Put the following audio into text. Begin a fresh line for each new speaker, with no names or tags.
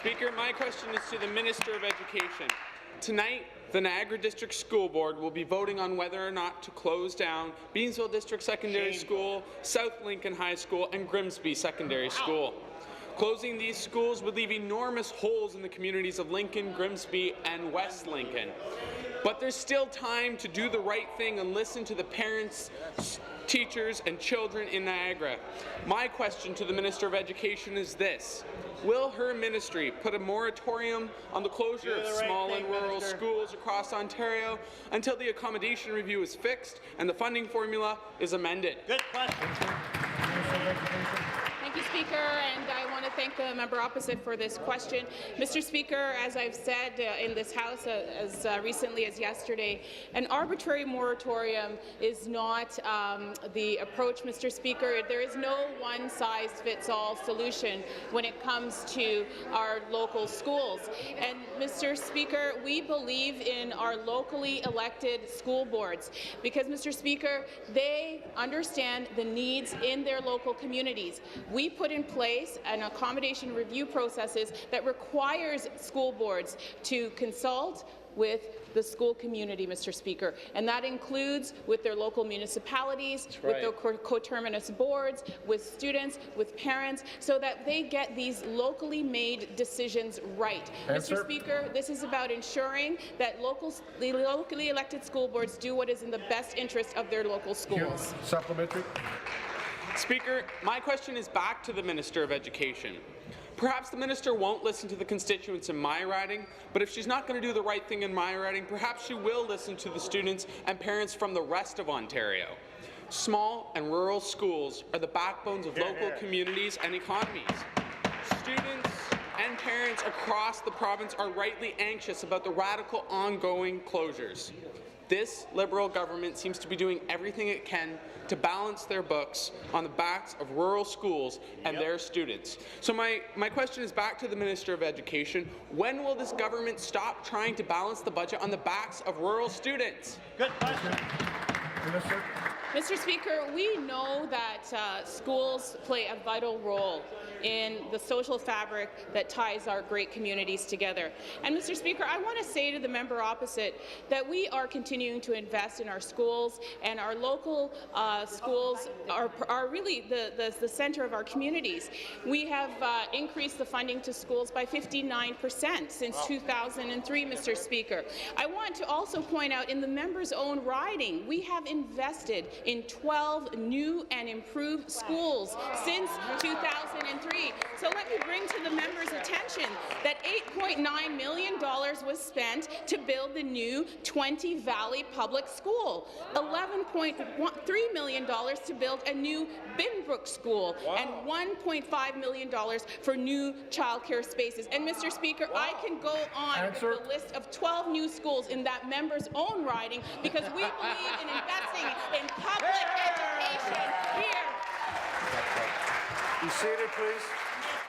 Speaker, my question is to the Minister of Education. Tonight, the Niagara District School Board will be voting on whether or not to close down Beamsville District Secondary School, South Lincoln High School, and Grimsby Secondary School. Closing these schools would leave enormous holes in the communities of Lincoln, Grimsby, and West Lincoln. But there's still time to do the right thing and listen to the parents, teachers, and children in Niagara. My question to the Minister of Education is this: will her ministry put a moratorium on the closure of small and rural schools across Ontario until the accommodation review is fixed and the funding formula is amended?
Good question.
Thank you, Speaker, and I want to thank the member opposite for this question. Mr. Speaker, as I've said in this House as recently as yesterday, an arbitrary moratorium is not the approach, Mr. Speaker. There is no one-size-fits-all solution when it comes to our local schools. And, Mr. Speaker, we believe in our locally elected school boards because, Mr. Speaker, they understand the needs in their local communities. We put in place an accommodation review processes that requires school boards to consult with the school community, Mr. Speaker, and that includes with their local municipalities, with their coterminous boards, with students, with parents, so that they get these locally made decisions right. Mr. Speaker, this is about ensuring that the locally elected school boards do what is in the best interest of their local schools.
Supplementary.
Speaker, my question is back to the Minister of Education. Perhaps the minister won't listen to the constituents in my riding, but if she's not going to do the right thing in my riding, perhaps she will listen to the students and parents from the rest of Ontario. Small and rural schools are the backbones of local communities and economies. Students and parents across the province are rightly anxious about the radical ongoing closures. This Liberal government seems to be doing everything it can to balance their books on the backs of rural schools and their students. So my question is back to the Minister of Education. When will this government stop trying to balance the budget on the backs of rural students?
Good question.
Minister.
Mr. Speaker, we know that schools play a vital role in the social fabric that ties our great communities together. And, Mr. Speaker, I want to say to the member opposite that we are continuing to invest in our schools, and our local schools are really the centre of our communities. We have increased the funding to schools by 59% since 2003, Mr. Speaker. I want to also point out in the member's own riding, we have invested in 12 new and improved schools since 2003. So let me bring to the member's attention that $8.9 million was spent to build the new 20 Valley Public School, $11.3 million to build a new Binbrook School, and $1.5 million for new childcare spaces. And, Mr. Speaker, I can go on with the list of 12 new schools in that member's own riding because we believe in investing in public education here.
Be seated, please.